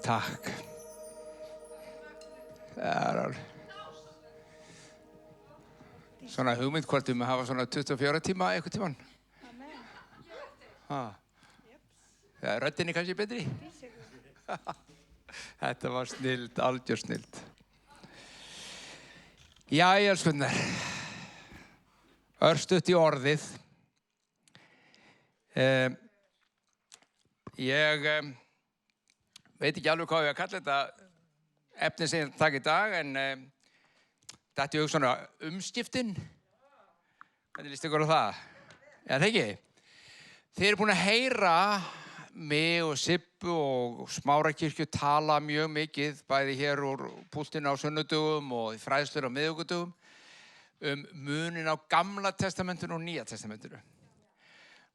takk. Það er svona hugmynd hvort við hafa svona 24 tíma eitthvað tíman. Það er röddinni kannski betri. Þetta var snild, algjör snild. Jæja, elskunnar. Örstutt í orðið. Ég veit ekki alveg hvað ég að kalla þetta efni sem ég taka í dag, en þetta er svona umskiptin. Hvernig líst ykkur á það? Já, það ekki? Þið eru búin að heyra mig og Sibbu og Smárakirkju tala mjög mikið, bæði hér úr púltinu á sunnudögum og fræðslur á miðvikudögum, munin á Gamla testamentinu og Nýja testamentinu.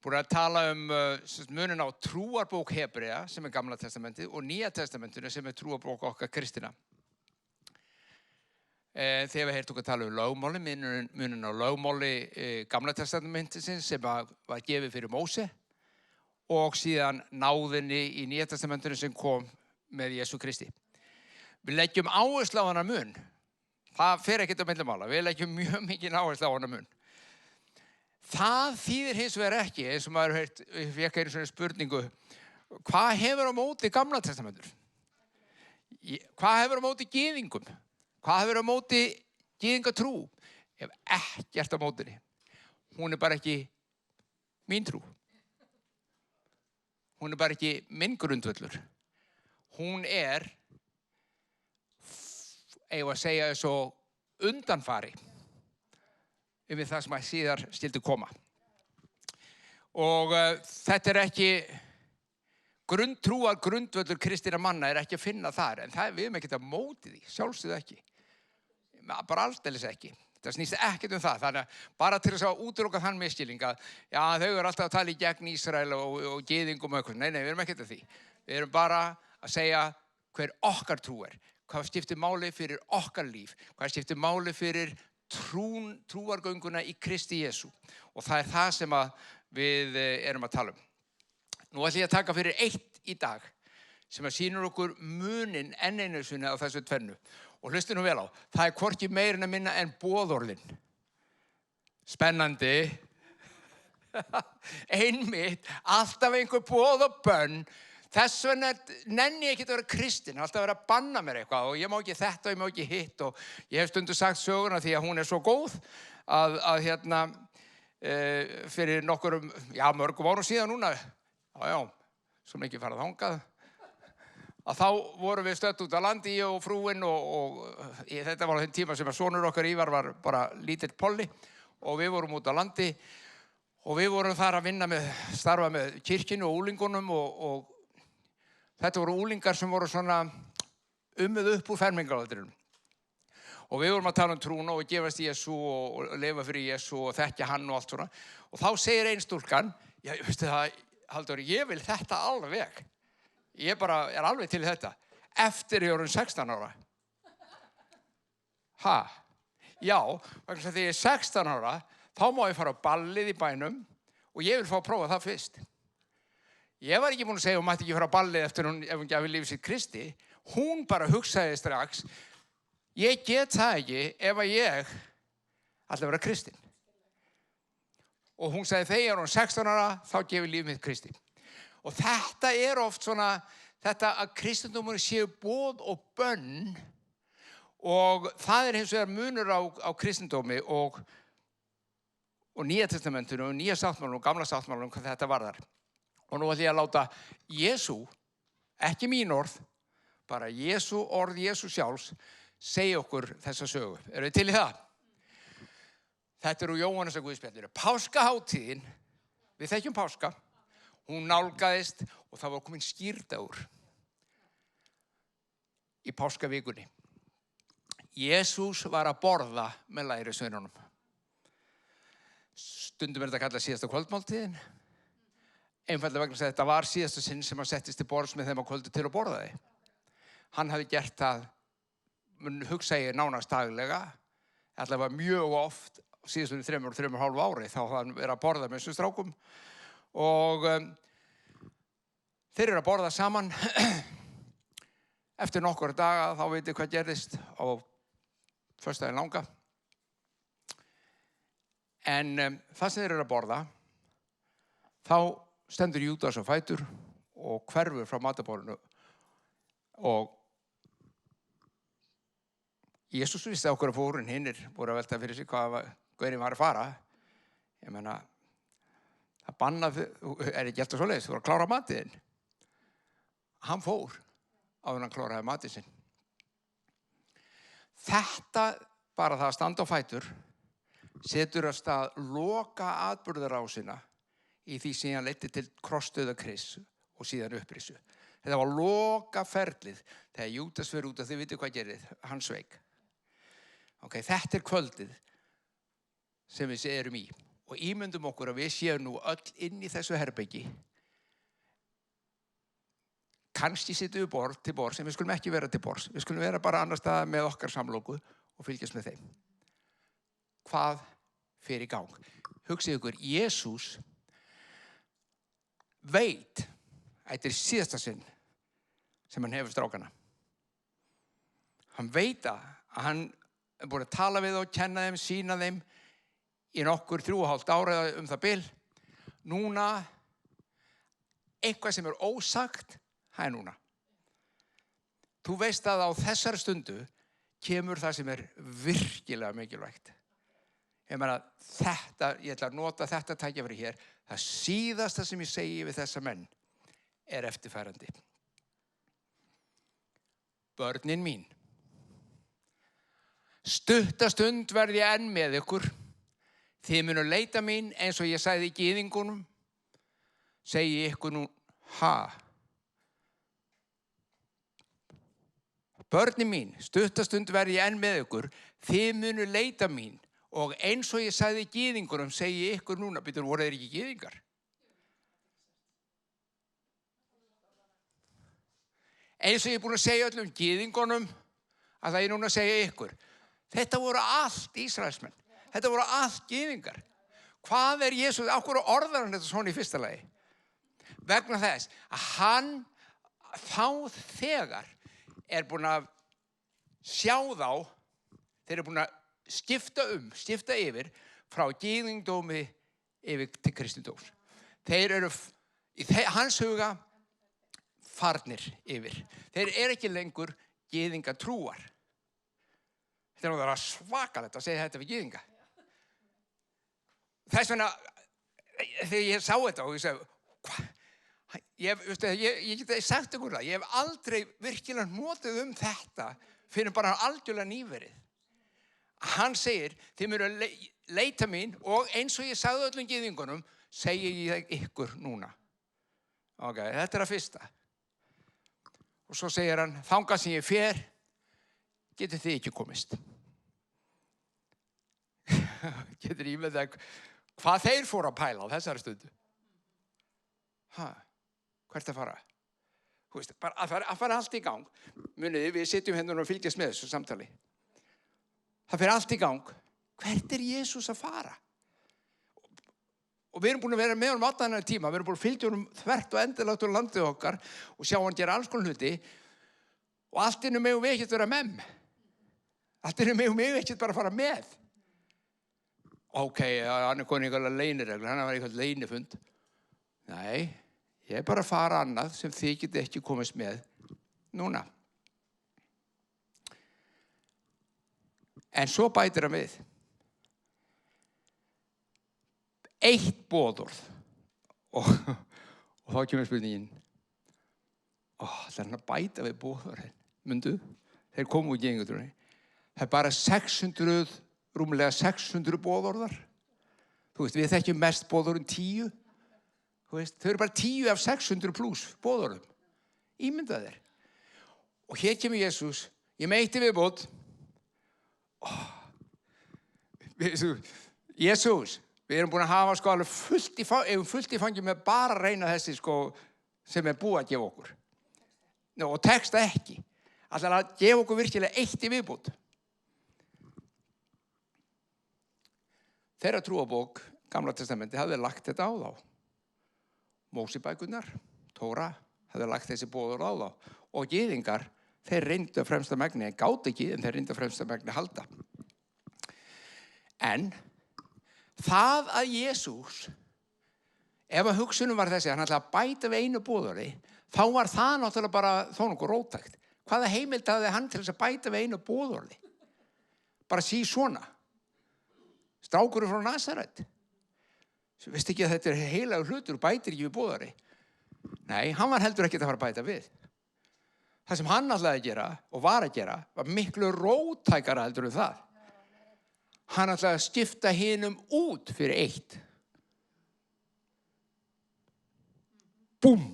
Búin að tala munin á trúarbók Hebrea, sem er Gamla testamentið, og Nýja testamentinu, sem er trúarbók okkar kristina. Þegar við heyrt okkur tala lögmáli, munin á lögmáli Gamla testamentisins, sem var gefið fyrir Móse, og síðan náðinni í Nýja testamentinu sem kom með Jesú Kristi. Við leggjum áherslu á hana mun. Það fer ekkert á milli mála. Við leggjum mjög mikið áherslu á hana mun. Það þýðir hins vegar ekki, eins og maður fékk einu svona spurningu, hvað hefur á móti Gamla testamentur? Hvað hefur á móti gyðingum? Hvað hefur á móti gyðingatrú? Ef ekkert á mótinni. Hún er bara ekki mín trú. Hún er bara ekki minn grundvöllur. Hún er, eigum að segja svo, undanfari yfir það sem að síðar skyldi koma. Og þetta er ekki grundvöllur kristinna manna er ekki að finna þar, en við erum ekkert að móti því, sjálfsögðu ekki. Bara aldeilis ekki. Það snýst ekkert það, þannig að bara til þess að útiloka þann misskilning að já, þau eru alltaf að tala í gegn Ísrael og gyðingum og eitthvað. Nei, við erum ekkert að því. Við erum bara að segja hver okkar trú er, hvað skiptir máli fyrir okkar líf, hvað skiptir máli fyrir trúargönguna í Kristi Jesú. Og það er það sem við erum að tala um. Nú ætlum ég að taka fyrir eitt í dag sem að sýnir okkur munin enn einu sinni á þessu tvennu. Og hlustu nú vel á, það er hvorki meira en minna en boðorðin. Spennandi. Einmitt, alltaf einhver boð og bönn. Þess vegna nenni ég ekki að vera kristinn, alltaf vera að banna mér eitthvað og ég má ekki þetta og ég má ekki hitt og ég hef stundum sagt söguna því að hún er svo góð að fyrir mörgum árum síðan núna, svo mikið farið þangað, að þá vorum við stödd út á landi, ég og frúin og þetta var á þeim tíma sem að sonur okkar Ívar var bara lítill polli og við vorum út á landi og við vorum þar að starfa með kirkjunni og úlingunum og þetta voru úlingar sem voru svona upp úr fermingaraldrinum. Og við vorum að tala um trúna og gefast Jesú og lifa fyrir Jesú og þekkja hann og allt svona. Og þá segir ein stúlkan, já, veistu það, Halldór, ég vil þetta alveg. Ég bara er alveg til þetta. Eftir ég orðin 16 ára. Já, þegar ég er 16 ára, þá má ég fara á ballið í bænum og ég vil fá að prófa það fyrst. Ég var ekki búin að segja hún mætti ekki fara á ballið ef hún gæfi lífið sitt Kristi. Hún bara hugsaði strax, ég get það ekki ef að ég ætla að vera kristinn. Og hún sagði þegar hún 16 ára, þá gefi lífið mitt Kristi. Og þetta er oft svona, þetta að kristendómur séu boð og bönn og það er hins vegar munur á kristendómi og Nýja testamentinu og Nýja sáttmálanum og Gamla sáttmálanum hvað þetta varðar. Og nú ætlum ég að láta Jesú, ekki mín orð, bara Jesú orð Jesú sjálfs, segja okkur þessa sögu. Eru þið til í það? Þetta eru Jóhannesar guðspjallinu. Páskahátíðin, við þekkjum páska, hún nálgaðist og það var komin skírdagur í páskavikunni. Jesús var að borða með lærisveinunum. Stundum er þetta kallað síðasta kvöldmáltíðin. Einfaldlega vegna að þetta var síðasta sinn sem hann settist til borðs með þeim á kvöldi til að borða því. Hann hafði gert það, hugsa ég nánast daglega, allavega mjög oft, síðastunni 3,5 ári, þá hafði hann verið að borða með þessum strákum og þeir eru að borða saman Eftir nokkur daga þá veitir hvað gerðist á föstudaginn langa. En það sem þeir eru að borða, þá stendur Júdas á fætur og hverfur frá matarborðinu. Og Jesús vissi okkur að fóru, en hinnir voru að velta fyrir sig hvað gaurinn var að fara. Ég meina, það bannað, ekki alltaf svoleiðis, þú voru að klára matinn. Hann fór áður en hann kláraði matinn sinn. Þetta, bara það að standa á fætur, setur af stað loka atburðarásina í því sem hann leiddi til krossdauða Krists og síðan upprisu. Þetta var loka ferlið þegar Júdas fer út og þið vitið hvað gerið, hann sveik. Þetta er kvöldið sem við erum í og ímyndum okkur að við séum nú öll inn í þessu herbergi. Kannski sittum við til borðs, en við skulum ekki vera til borðs. Við skulum vera bara annar stað með okkar samloku og fylgjast með þeim. Hvað fer í gang? Hugsið ykkur, Jesús veit að þetta er síðasta sinn sem hann hefur strákana. Hann veit að hann er búin að tala við og kenna þeim, sýna þeim í nokkur 3,5 ára það bil. Núna, eitthvað sem er ósagt, það er núna. Þú veist að á þessari stundu kemur það sem er virkilega mikilvægt. Ég meina, ég ætla að nota þetta tækifæri hér. Það síðasta sem ég segi við þessa menn er eftirfærandi. Börnin mín, stutta stund verð ég enn með ykkur. Þið munu leita mín eins og ég sagði í gyðingunum. Segi ykkur nú, Börnin mín, stutta stund verð ég enn með ykkur. Þið munu leita mín. Og eins og ég sagði í gyðingunum, segi ykkur núna, býtur, voru þeir ekki gyðingar? Eins og ég er búin að segja öllum gyðingunum, að það er núna að segja ykkur. Þetta voru allt Ísraelsmenn. Þetta voru allt gyðingar. Hvað er Jesús? Á hverju orðar hann þetta svona í fyrsta lagi? Vegna þess að hann þá þegar er búin að sjá þá, þeir eru búin að skipta yfir frá gyðingdómi yfir til kristindóms. Þeir eru í hans huga farnir yfir. Þeir eru ekki lengur gyðingatrúar. Þetta er náttúrulega svakalegt að segja þetta við gyðinga. Þess vegna, þegar ég sá þetta og ég segi, hvað? Ég geti sagt ykkur það, ég hef aldrei virkilega notið þetta fyrir bara algjörlega nýverið. Hann segir, þið munu leita mín og eins og ég sagði öllum gyðingunum, segi ég ykkur núna. Þetta er að fyrsta. Og svo segir hann, þangað sem ég fer, getur þið ekki komist. Getur ímyndað það hvað þeir fóru að pæla á þessari stundu. Hvert að fara? Þú veist, bara að fara allt í gang. Muniði, við sitjum hérna og fylgjast með þessu samtali. Það fyrir allt í gang. Hvert er Jesús að fara? Og við erum búin að vera með honum allan þennan tíma. Við erum búin að fylgja honum þvert og endilátt úr landið okkar og sjá hann gera alls konar hluti. Og allt innum megum við ekkert vera með. Allt innum megum við ekkert bara fara með. Hann er komin í einhverja leynireglu. Hann var einhvern leynifund. Nei, ég er bara að fara annað sem þið geti ekki komist með núna. En svo bætir hann við. Eitt boðorð. Og þá kemur spurningin. Það er hann að bæta við boðorðin. Mundu, þeir komu úr gyðingatrúnni. Það er bara rúmlega 600 boðorðar. Þú veist, við þekkjum mest boðorðin 10. Þú veist, þau eru bara 10 af 600 pluss boðorðum. Ímyndað þér. Og hér kemur Jesús. Ég meitti viðbót. Jesús, við erum búin að hafa alveg fullt í fangi með bara að reyna þessi sem er búið að gefa okkur. Og texta ekki. Ætlar að gefa okkur virkilega eitt í viðbót. Þeirra trúabók, Gamla testamenti, hafði lagt þetta á þá. Mósebækurnar, Tóra, hafði lagt þessi boðorð á þá. Og gyðingar Þeir reyndu að fremsta megni, en gátu ekki, en þeir reyndu að fremsta megni halda. En það að Jesús, ef að hugsunum var þessi, hann ætlaði að bæta við einu boðorði, þá var það náttúrulega bara þó nokkuð róttækt. Hvaða heimild hafði hann til þess að bæta við einu boðorði? Bara sí svona. Strákurinn frá Nasaret. Veistu ekki að þetta er heilagur hlutur og bætir ekki við boðorði? Nei, hann var heldur ekkert að fara að bæta við. Það sem hann ætlaði að gera og var að gera var miklu róttækara heldur en það. Hann ætlaði að skipta hinum út fyrir eitt. Búm!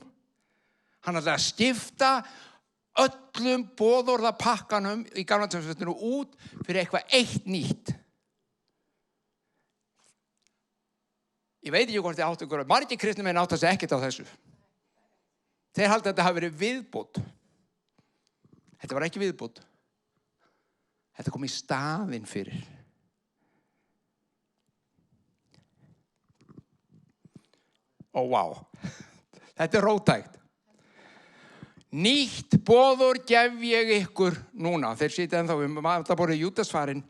Hann ætlaði að skipta öllum boðorðapakkanum í Gamla testamentunum út fyrir eitthvað eitt nýtt. Ég veit ekki hvort þið áttu ykkur. Margir kristnir menn átta sig ekkert á þessu. Þeir halda að þetta hafi verið viðbót. Þetta var ekki viðbót. Þetta kom í staðinn fyrir. Ó, vá. Þetta er róttækt. Nýtt boðorð gef ég ykkur núna. Þeir sitja ennþá við matarborðið Júdasfarinn.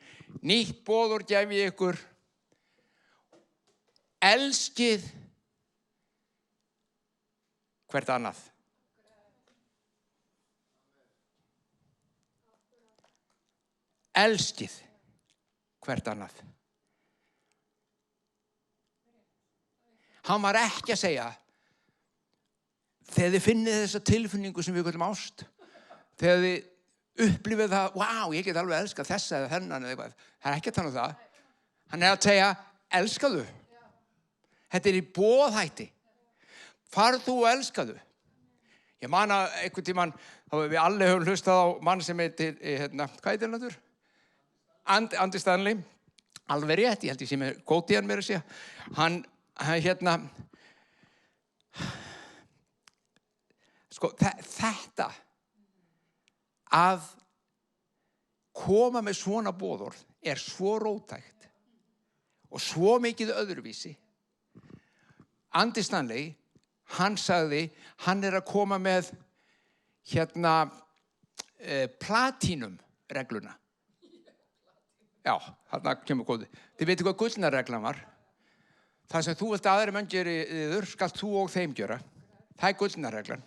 Nýtt boðorð gef ég ykkur. Elskið hvert annað. Elskið hvert annað. Hann var ekki að segja, þegar þið finnið þessa tilfinningu sem við kallum ást, þegar þið upplifið það, wow, ég get alveg elskað þessa eða þennan eða eitthvað. Það er ekki að tala um það. Hann er að segja, elskaðu. Þetta er í boðhætti. Farð þú og elskaðu. Ég man að einhvern tímann, þá við allir höfum hlustað á mann sem heitir, hvað heitir hann aftur? Andy Stanley. Alveg rétt, ég held ég sé með góti hann mér að segja. Hann sko, þetta að koma með svona boðorð er svo róttækt og svo mikið öðruvísi. Andy Stanley, hann sagði, hann er að koma með platínum regluna. Já, þarna kemur góði. Þið veitir hvað gullnareglan var? Það sem þú vilt aðri menn gera yður, skalt þú og þeim gera. Það er gullnareglan.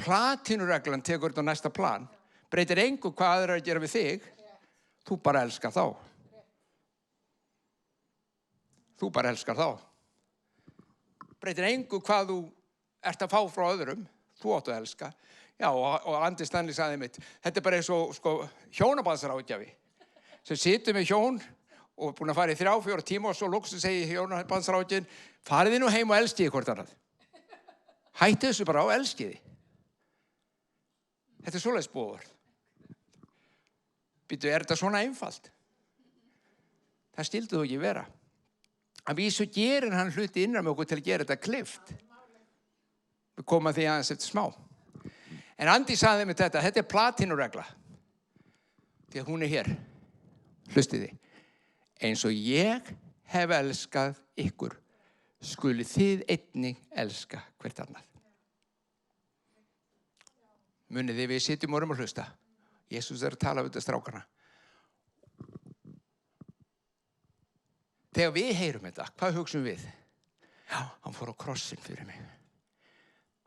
Platínureglan tekur þetta á næsta plan. Breytir engu hvað aðri að gera við þig. Þú bara elskar þá. Þú bara elskar þá. Breytir engu hvað þú ert að fá frá öðrum. Þú áttu að elska. Já, og Andy Stanley sagði mitt. Þetta er bara eins og hjónabandsráðgjafi. Sem situr með hjón og búin að fara í 3-4 tíma og svo loksins segi hjónabandsráðgjafinn, farið þið nú heim og elskiði hvort annað. Hætti þessu bara á elskiði. Þetta er svoleiðis boðorð. Býtu, er þetta svona einfalt? Það skyldi þú ekki vera. Að vísu gerir hann hluti innan með okkur til að gera þetta kleift. Við komum að því aðeins eftir smá. En Andy sagði með þetta er platínuregla. Því að hún er hér. Hlustiði. Eins og ég hef elskað ykkur, skuli þið einnig elska hvert annað. Munið þið við sitjum og erum að hlusta. Jesús er að tala við þetta strákana. Þegar við heyrum þetta, hvað hugsum við? Já, hann fór á krossin fyrir mig.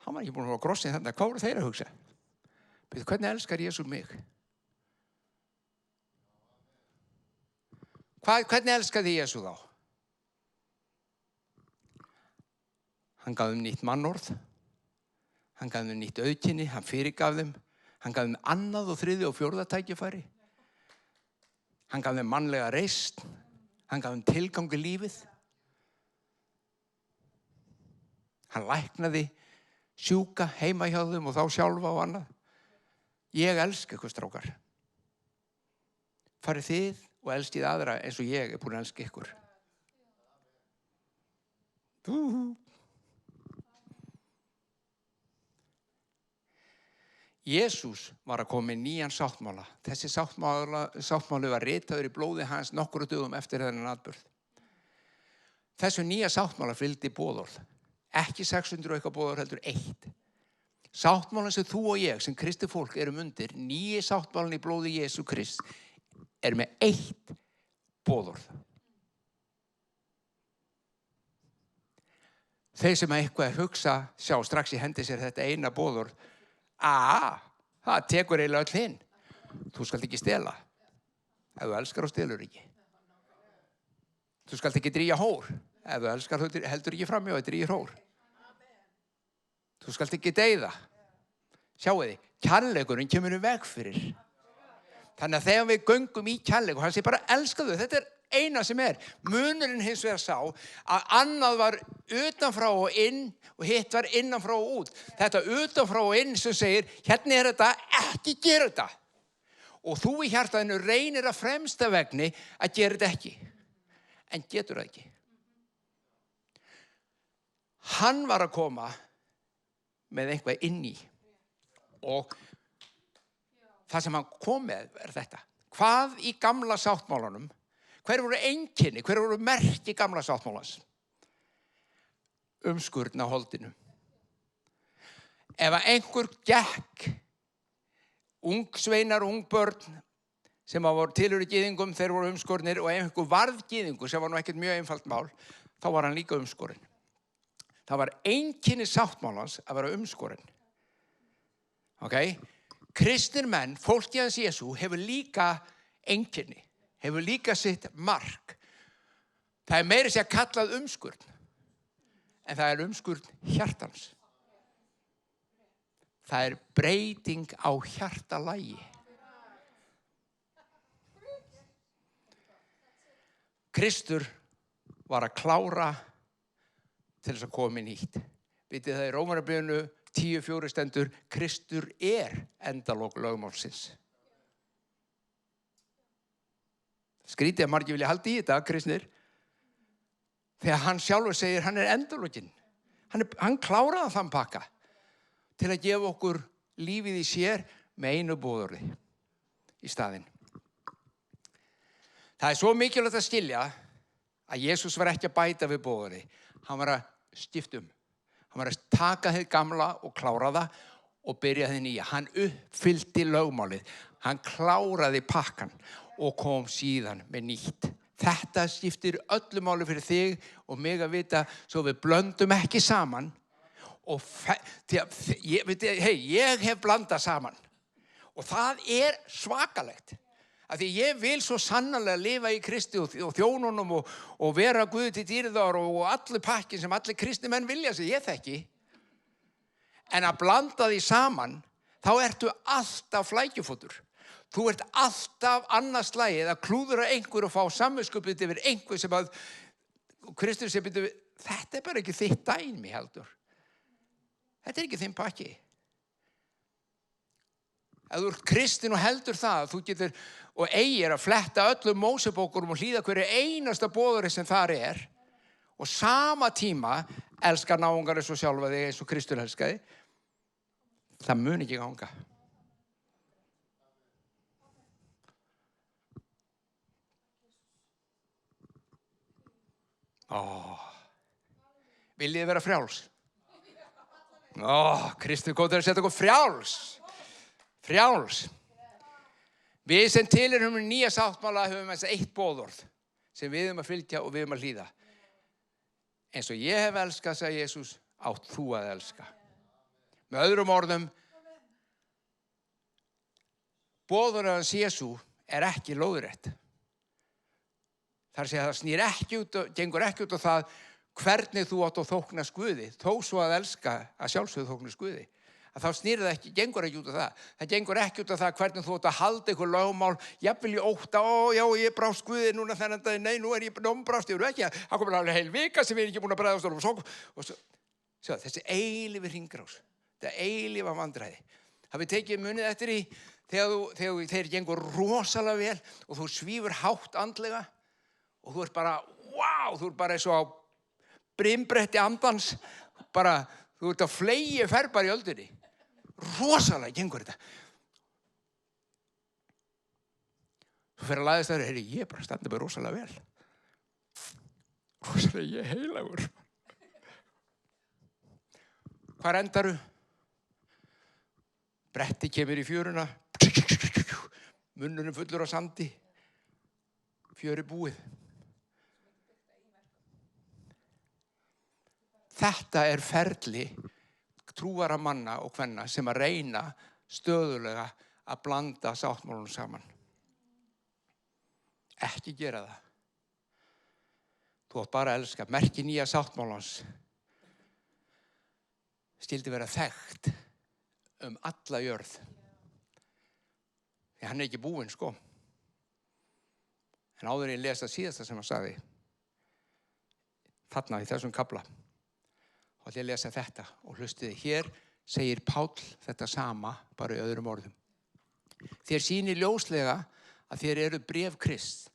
Hann var ekki búin að fór á krossin þannig. Hvað voru þeir að hugsa? Hvernig elskar Jesús mig? Hvernig elskaði Jesú þá? Hann gaf þeim nýtt mannorð. Hann gaf þeim nýtt auðkynni. Hann fyrirgaf þeim. Hann gaf þeim annað og þriðja og fjórða tækifæri. Hann gaf þeim mannlega reisn. Hann gaf þeim tilgang í lífið. Hann læknaði sjúka heima hjá þeim og þá sjálfa og annað. Ég elska ykkur strákar. Farið þið og elskið aðra eins og ég er búin að elska ykkur. Jesús var að koma með nýjan sáttmála. Þessi sáttmáli var ritaður í blóði hans nokkru dögum eftir þennan atburð. Þessu nýja sáttmála fylgdi boðorð. Ekki 600 og eitthvað boðorð heldur 1. Sáttmálinn sem þú og ég, sem kristið fólk, erum undir, nýji sáttmálinn í blóði Jesú Krist, er með eitt boðorð. Þeir sem eitthvað hugsa, sjá strax í hendi sér þetta eina boðorð. Það tekur eiginlega öll hinn. Þú skalt ekki stela. Ef þú elskar og stelur ekki. Þú skalt ekki drýja hór. Ef þú elskar heldur ekki framjá og drýjir hór. Þú skalt ekki deyða. Sjáu þið, kærleikurinn kemur í veg fyrir. Þannig að þegar við göngum í kærleik og hann segir bara elskaðu, þetta er eina sem er. Munurinn hins vegar sá að annað var utanfrá og inn og hitt var innanfrá og út. Þetta utanfrá og inn sem segir hérna er þetta, ekki gera þetta. Og þú í hjartaðinu reynir að fremsta vegni að gera þetta ekki. En getur það ekki. Hann var að koma með eitthvað inn í. Og það sem hann kom með er þetta. Hvað í gamla sáttmálanum, hver voru einkenni, hver voru merki gamla sáttmálans? Umskurn á holdinu. Ef einhver gekk, ungsveinar, ungbörn, sem voru tilhöru gyðingum, þeir voru umskurnir, og ef einhver varð gyðingur, sem var nú ekkert mjög einfalt mál, þá var hann líka umskurinn. Það var einkenni sáttmálans að vera umskurinn. Kristnir menn, fólkið hans Jesú, hefur líka einkenni, hefur líka sitt mark. Það er meira sér kallað umskurn, en það er umskurn hjartans. Það er breyting á hjartalagi. Kristur var að klára til þess að koma í nýtt. Vitið það í Rómarbréfinu 10:4 stendur, Kristur er endalok lögmálsins. Skrítið að margir vilja halda í þetta, kristnir. Þegar hann sjálfur segir, hann er endalokinn. Hann kláraði þann pakka til að gefa okkur lífið í sér með einu boðorði í staðinn. Það er svo mikilvægt að skilja að Jesús var ekki að bæta við boðorði. Hann var að skipta um. Hann var að taka þið gamla og klára það og byrja þið nýja. Hann uppfyllti lögmálið. Hann kláraði pakkan og kom síðan með nýtt. Þetta skiptir öllu máli fyrir þig og mig að vita svo við blöndum ekki saman. Og ég hef blandað saman. Og það er svakalegt. Af því ég vil svo sannarlega lifa í Kristi og þjónunum og vera Guði til dýrðar og allir pakkin sem allir kristni menn vilja sig, ég þekki. En að blanda því saman, þá ertu alltaf flækjufótur. Þú ert alltaf annað slagið að klúðra einhver og fá samviskupið yfir einhver sem að Kristur sem byrju, þetta er bara ekki þitt dæmi heldur. Þetta er ekki þinn pakki. Ef þú ert kristinn og heldur það, þú getur og eigir að fletta öllum Mósebókurum og hlýða hverju einasta boðorði sem þar er og sama tíma elskar náungar eins og sjálfa þig eins og Kristur elskaði, það mun ekki ganga. Viljið þið vera frjáls? Kristur kom til að setja okkur frjáls. Frjáls. Við sem tilheyrum nýja sáttmála höfum þess eitt boðorð sem við höfum að fylgja og við höfum að hlýða. Eins og ég hef elskað, sagði Jesús, átt þú að elska. Með öðrum orðum, boðorðið hans Jesú er ekki lóðrétt. Það segja það snýr ekki út og gengur ekki út á það hvernig þú átt að þóknast Guði, þó svo að elska að sjálfsögðu þóknast Guði. Að þá snýr það ekki, gengur ekki út á það. Það gengur ekki út á það hvernig þú átt að halda ykkur lögmál, jafnvel í ótta, ég brást Guði núna þennan dag, nei, nú er ég brást, ég ekki, það komur alveg heil vika sem ég er ekki búin að bregðast og svo, þessi eilífi hringrás, þetta eilífa vandræði. Hafið tekið munið eftir í þegar þeir gengur rosalega vel og þú svífur hátt andlega og þú ert bara, þú ert bara eins og á brimbretti andans, bara, þú ert að flegi ferbar í öldunni. Rosalega gengur þetta. Þú fer að laðast það, ég er bara standið bara rosalega vel. Rosalega, ég er heilagur. Hvar endaru? bretti kemur í fjöruna, munnurinn fullur á sandi, fjöri búið. Þetta ferli trúara manna og kvenna sem að reyna stöðulega að blanda sáttmálunum saman. Ekki gera það. Þú átt bara að elska. Merki nýja sáttmálans skyldi vera þekkt alla jörð. Því hann ekki búinn, sko. En áður en ég lesa síðasta sem hann sagði, þarna í þessum kafla, og ætla ég að lesa þetta og hlustiði. Hér segir Páll þetta sama, bara í öðrum orðum. Þér sýnir ljóslega að þér eru bréf Krists,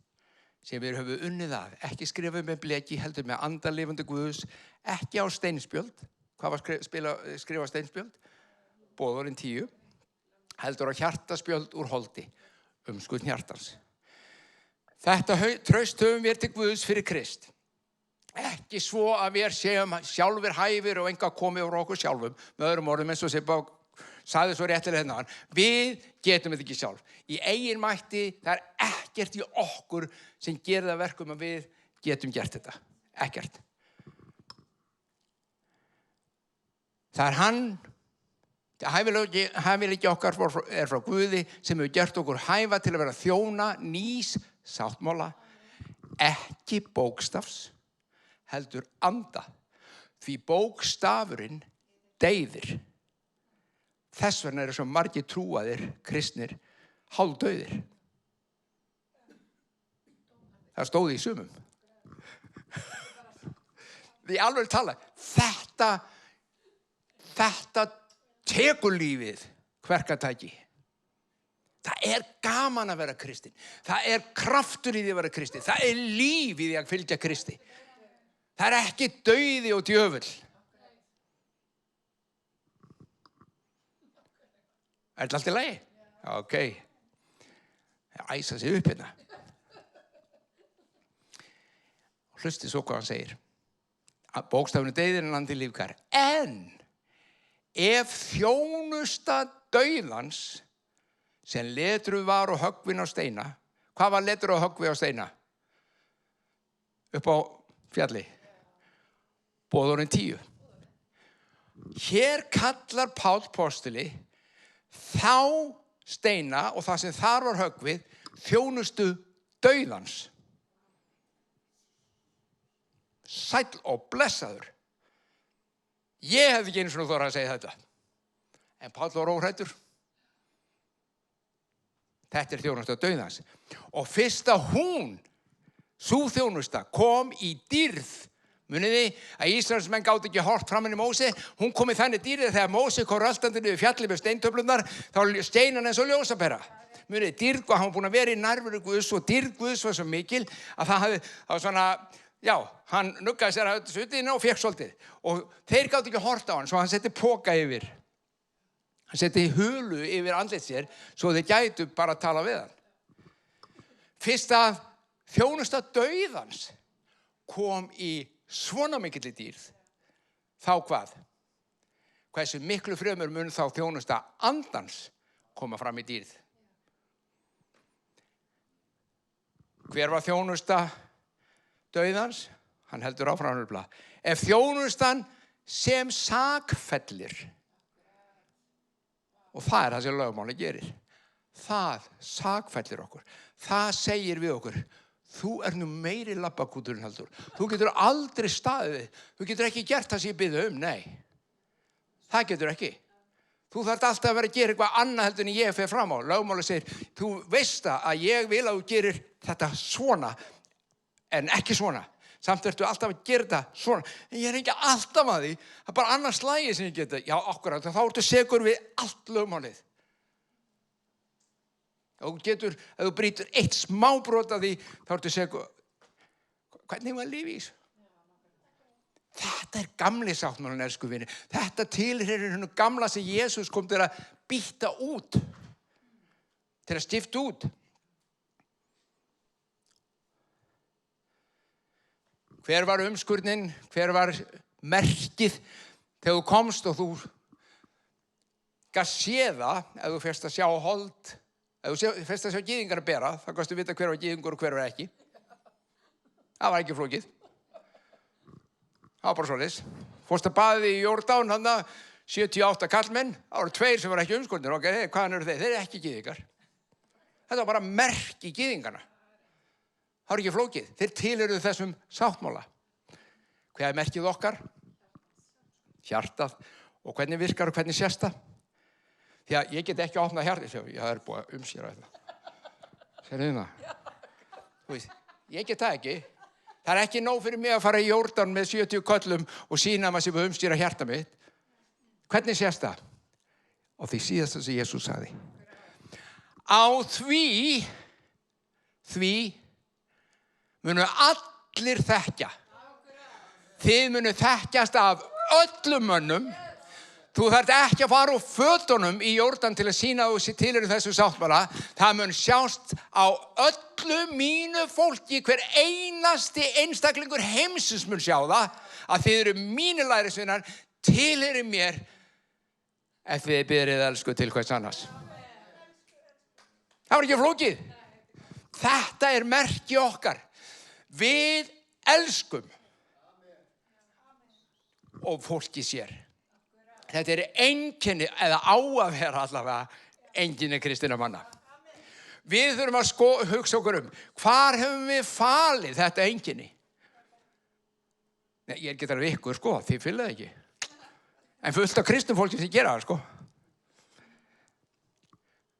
sem við höfum unnið að, ekki skrifað með bleki, heldur með andalifandi Guðs, ekki á steinspjöld. Hvað var skrifað steinspjöld? Boðorinn 10. Heldur á hjartaspjöld úr holdi, umskutn hjartans. Þetta traust höfum við til Guðs fyrir Krist. Ekki svo að við séum sjálfur hæfir og enga komið úr okkur sjálfum, með öðrum orðum eins og Sibba sagði svo réttilega hérna. Við getum þetta ekki sjálf. Í eigin mætti, það ekkert í okkur sem gerir það verkum að við getum gert þetta. Ekkert. Það hann, hæfileiki okkar frá Guði sem hefur gert okkur hæfa til að vera þjóna nýs sáttmála, ekki bókstafs, heldur anda, því bókstafurinn deyðir. Þess vegna svo margir trúaðir, kristnir, hálfdauðir. Það stóði í sumum. Því alveg tala, þetta tekur lífið kverkatæki. Það gaman að vera kristinn. Það kraftur í því að vera kristinn. Það líf í því að fylgja Kristi. Það ekki dauði og djöfull. Þetta allt í lagi? Ok. Það æsa sig upp hérna. Hlustið svo hvað hann segir. Bókstafinu deyðir en landi lífgar. En ef þjónusta dauðans sem letruð var og höggvin á steina. Hvað var letruð og höggvin á steina? Upp á fjalli. Boðorinn 10. Hér kallar Páll postuli þá steina og það sem þar var höggvið þjónustu dauðans. Sæll og blessaður. Ég hefði ekki einu svona þorað að segja þetta. En Páll var óhræddur. Þetta þjónusta dauðans. Og fyrst að sú þjónusta, kom í dýrð. Muniði að Ísraelsmenn gátu ekki hort fram henni Móse. Hún kom í þannig dýrð þegar Móse kom röltandi niður fjallið með steintöflurnar, þá steinan eins og ljósapera. Muniði, dýrð, hann var búinn að vera í nærveru Guðs og dýrð Guðs var svo mikil að það var svona, já, hann nuggaði sér að þessu utin og fekk svolítið. Og þeir gátu ekki hort á hann, svo hann setti poka yfir. Hann setti hulu yfir andlit sér, svo þeir gætu bara að tala við hann. Fyrst að þjónusta dauðans kom í svona mikilli dýrð, þá hvað? Hversu miklu fremur mun þá þjónusta andans koma fram í dýrð? Hver var þjónusta dauðans? Hann heldur áfram nefnilega. Ef þjónustan sem sakfellir, og það það sem lögmáli gerir, það sakfellir okkur. Það segir við okkur, þú nú meiri labbakúturinn heldur. Þú getur aldrei staðið. Þú getur ekki gert það sem ég biði nei. Það getur ekki. Þú þarft alltaf að vera að gera eitthvað annað heldur en ég fer fram á. Lögmáli segir, þú veist að ég vil að þú gerir þetta svona, en ekki svona. Samt ertu alltaf að gera þetta svona. En ég ekki alltaf að því. Það bara annars slagi sem ég geta. Já, akkurat. Þá ertu segur við allt lögmálið. Ef þú brýtur eitt smá brot af því, þá ertu segur. Hvernig var lífið í þessu? Þetta gamli sáttmálinn, elsku vinir. Þetta tilheyrir hinu gamla sem Jesús kom til að býtta út. Til að skipta út. Hver var umskurnin? Hver var merkið þegar þú komst og þú séð það, ef þú fyrst að sjá hold, ef þú fyrst að sjá gyðingar að bera, þá kannstu vita hver var gyðingur og hver var ekki. Það var ekki flókið. Það var bara svoleiðis. Fórst að baði í Jórdan, hann 78 kallmenn, það voru 2 sem var ekki umskotnir. Ok, hvaðan eru þeir? Þeir eru ekki gyðingar. Þetta var bara merki gyðingarna. Það var ekki flókið. Þeir tilheyruðu þessum sáttmála. Hvað er merkið okkar? Hjartað. Og hvernig virkar og hvernig sést það? Því að ég get ekki opnað hjartað. Það er búið að umskýra þetta. Sérðu það? Þú veist, ég get það ekki. Það er ekki nóg fyrir mig að fara í Jórdan með 70 köllum og sýna maður sem að umstýra hjarta mitt. Hvernig sést það? Og því síðasta sem Jesús sagði. Á því munu allir þekkja. Þið munu þekkjast af öllum mönnum. Þú þarft ekki að fara úr fötunum í Jórdan til að sýna þú sér tilheyrir þessu sáttmála. Það mun sjást á öllu mínu fólki, hver einasti einstaklingur heimsins mun sjá það, að þið eru mínir lærisveinar, tilheyrir mér ef þið byrðið elsku til hvers annars. Það var ekki flókið. Þetta er merki okkar. Við elskum og fólki sér. Þetta er einkenni, eða á að vera allavega einkenni kristinna manna. Við þurfum að hugsa okkur hvar hefum við falið þetta einkenni? Nei, ég er ekki alveg ykkur, þið fylgðu það ekki. En fullt af kristnum fólki sem gera það,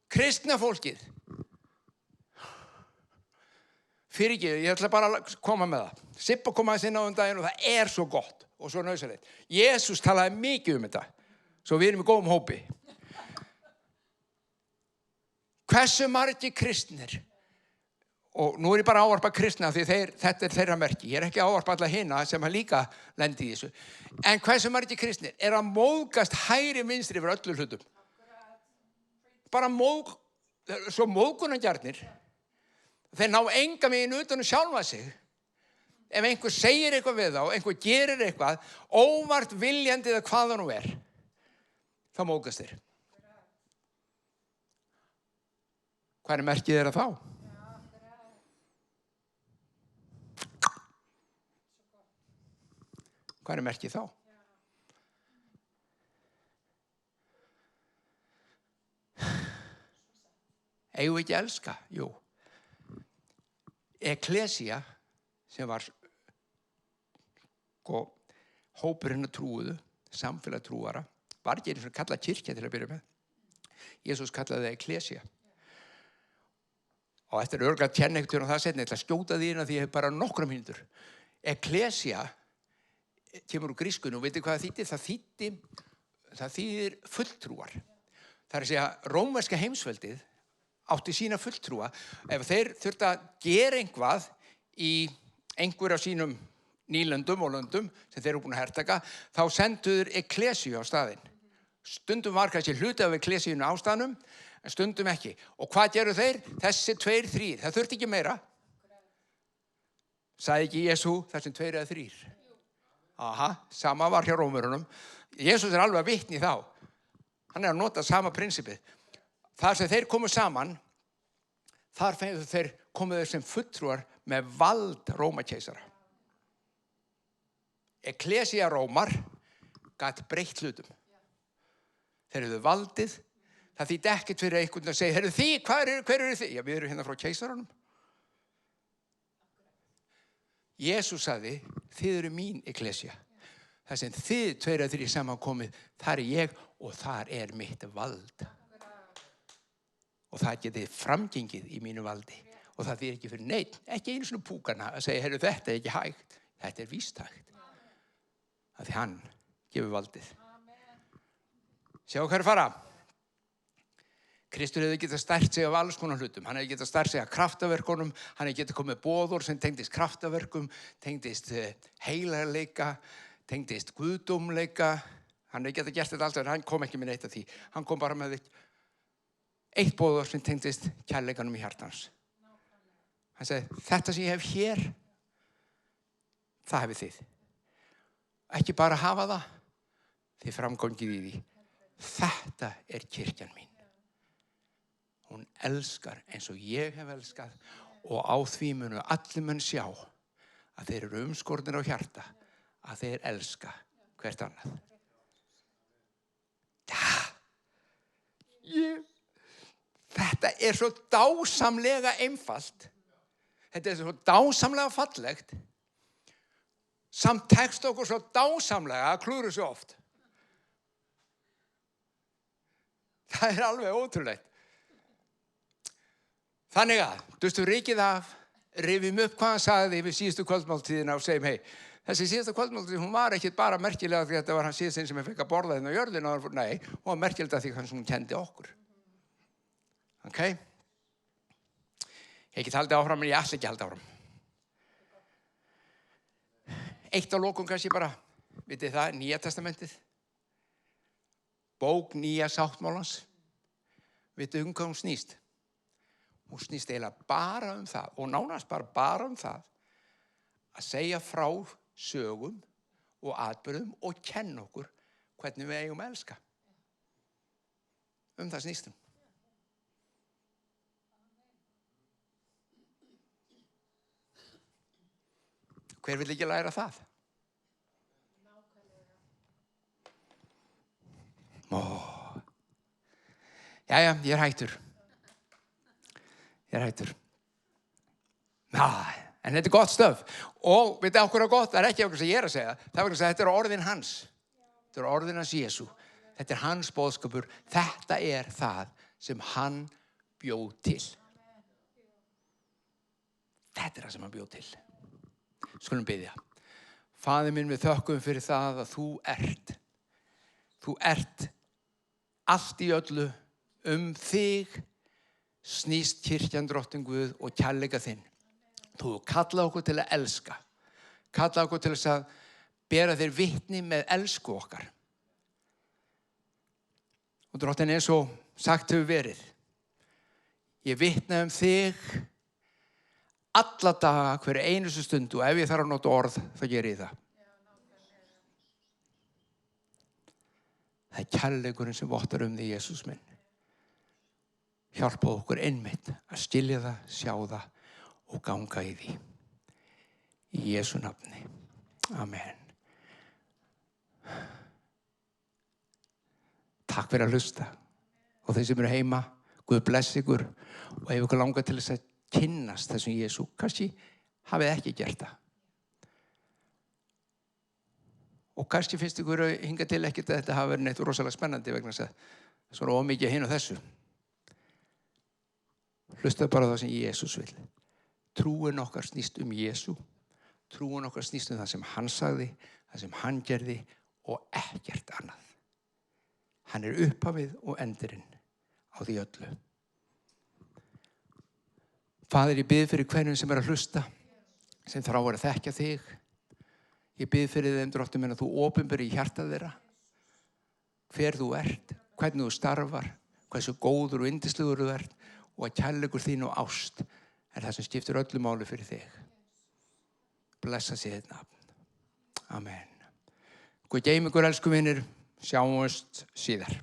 Kristna fólkið. Fyrirgefðu, ég ætla bara að koma með það. Sippa kom aðeins inn á daginn og það er svo gott og svo nauðsynlegt. Jesús talaði mikið þetta. Svo við erum í góðum hópi. Hversu margir kristnir, og nú er ég bara að ávarpa kristna því þetta er þeirra merki. Ég er ekki að ávarpa alla hina sem líka lendi í þessu. En hversu margir kristnir er að móðgast hægri vinstri yfir öllu hlutum. Bara svo móðgunargjarnir. Þeir ná enga megin utan sjálfa sig. Ef einhver segir eitthvað við þá, einhver gerir eitthvað, óvart viljandi eða hvað það nú er. Þá móðgast þeir. Hvað er merkið þeirra þá? Hvað er merkið þá? Eigum við ekki að elska? Jú. Ekklesía, sem var hópurinn að trúuðu, samfélag trúara, var ekki einu svona kallað kirkja til að byrja með. Jesús kallaði það ekklesía. Og eftir örugglega tjennektur og það setna, ég ætla að skjóta því inn að því ég hef bara nokkra mínútur. Ekklesía kemur úr grískunni og veitir hvað það þýddi? Það þýðir fulltrúar. Það er að segja, rómverska heimsveldið átti sína fulltrúa. Ef þeir þurftu að gera einhvað í einhver af sínum nýlöndum og löndum sem þeir eru búin að hertaka, þá senduður ekklesíu á staðinn. Stundum var kannski hluti af ekklesíunni á staðnum, en stundum ekki. Og hvað gerðu þeir? Þessi 2, 3. Það þurfti ekki meira. Sagði ekki Jesú þessum 2 eða 3? Aha, sama var hjá Rómverunum. Jesús er alveg að vitni þá. Hann er að nota sama prinsipið. Þar sem þeir komu saman, þar þeir komu þeir sem fulltrúar með vald Rómakeisara. Ekklesía Rómar gat breytt hlutum. Þeir hefðu valdið. Það þýddi ekkert fyrir einhvern að segja, heyrðu þið, hver eru þið? Já, við erum hérna frá keisaranum. Jesús sagði, þið eru mín ekklesía. Það sem þið 2 eða 3 saman komið, þar er ég og þar er mitt vald. Og það getið framgengið í mínu valdi. Og það þýðir ekki fyrir neitt, ekki einu svona púkana að segja, heyrðu þetta er ekki hægt, þetta er víst hægt. Það því hann gefur valdið. Sjá hvað er fara. Kristur hefði getað stært sig af alls konar hlutum. Hann hefði getað stært sig af kraftaverkunum, hann hefði getað komið boðor sem tengdist kraftaverkum, tengdist heilarleika, tengdist guðdómleika. Hann hefði getað gert þetta allt, en hann kom ekki með neitt af því. Hann kom bara með eitt boðor sem tengdist kærleikanum í hjartans. Hann segi, þetta sem ég hef hér, það hefði þið. Ekki bara hafa það, þið framgangið í því. Þetta kirkjan mín. Hún elskar eins og ég hef elskað og á því munu allir menn sjá að þeir eru umskornir á hjarta, að þeir elska hvert annað. Þetta svo dásamlega einfalt. Þetta svo dásamlega fallegt. Samt tekst okkur svo dásamlega að klúðra svo oft. Það alveg ótrúlegt. Þannig að, dustum rykið af, rifjum upp hvað hann sagði við síðustu kvöldmáltíðina og segjum, þessi síðustu kvöldmáltíð, hún var ekki bara merkilega því að þetta var hann síðast sem ég fekk að borða hérna á jörðina. Nei, hún var merkilega því að hún kendi okkur. Ok? Ég get haldið áfram, en ég ætla ekki að halda áfram. Eitt á lokum kannski bara, vitið það, Nýja testamentið. Bók Nýja sáttmálans. Vitið hvað hún snýst? Hún snýst eiginlega bara það, og nánast bara það, að segja frá sögum og atburðum og kenna okkur hvernig við eigum að elska. Það snýst hún. Hver vill ekki læra það? Jæja, ég hættur. En þetta gott stöf. Og veit okkur gott, það ekki okkur sem ég að segja. Það var að segja, þetta orðin hans. Þetta orðin hans Jesú. Þetta hans boðskapur. Þetta það sem hann bjó til. Þetta það sem hann bjó til. Skulum biðja. Faðir minn, við þökkum fyrir það að þú ert allt í öllu þig snýst kirkjan drottinn Guð og kærleika þinn. Þú kallaði okkur til að elska. Kallaði okkur til að bera þér vitni með elsku okkar. Og drottinn eins og sagt hefur verið. Ég vitna þig alla daga, hver einustu stund, og ef ég þarf að nota orð, þá ger ég það. Það kærleikurinn sem vottar þig, Jesús minn. Hjálpa okkur einmitt að skilja það, sjá það og ganga í því. Í Jesú nafni. Amen. Takk fyrir að hlusta. Og þeir sem eru heima, Guð bless ykkur og ef ykkur langar til þess að kynnast þessum Jesú, kannski hafið ekki gert það. Og kannski finnst ykkur hinga til ekkert að þetta hafi verið neitt rosalega spennandi vegna þess að svona ómikið hinn og þessu. Hlustaðu bara það sem Jesús vil. Trúin okkar snýst Jesú. Trúin okkar snýst það sem hann sagði, það sem hann gerði og ekkert annað. Hann upphafið og endurinn á því öllu. Faðir, ég bið fyrir hverjum sem að hlusta, sem þráir að þekkja þig. Ég bið fyrir þeim, drottinn minn, að þú opinberir í hjartað þeirra. Hver þú ert, hvernig þú starfar, hversu góður og yndislegur þú ert og að kærleikur þín og ást það sem skiptir öllu máli fyrir þig. Blessa sé þitt nafn. Amen. Guð geymi ykkur, elsku vinir. Sjáumst síðar.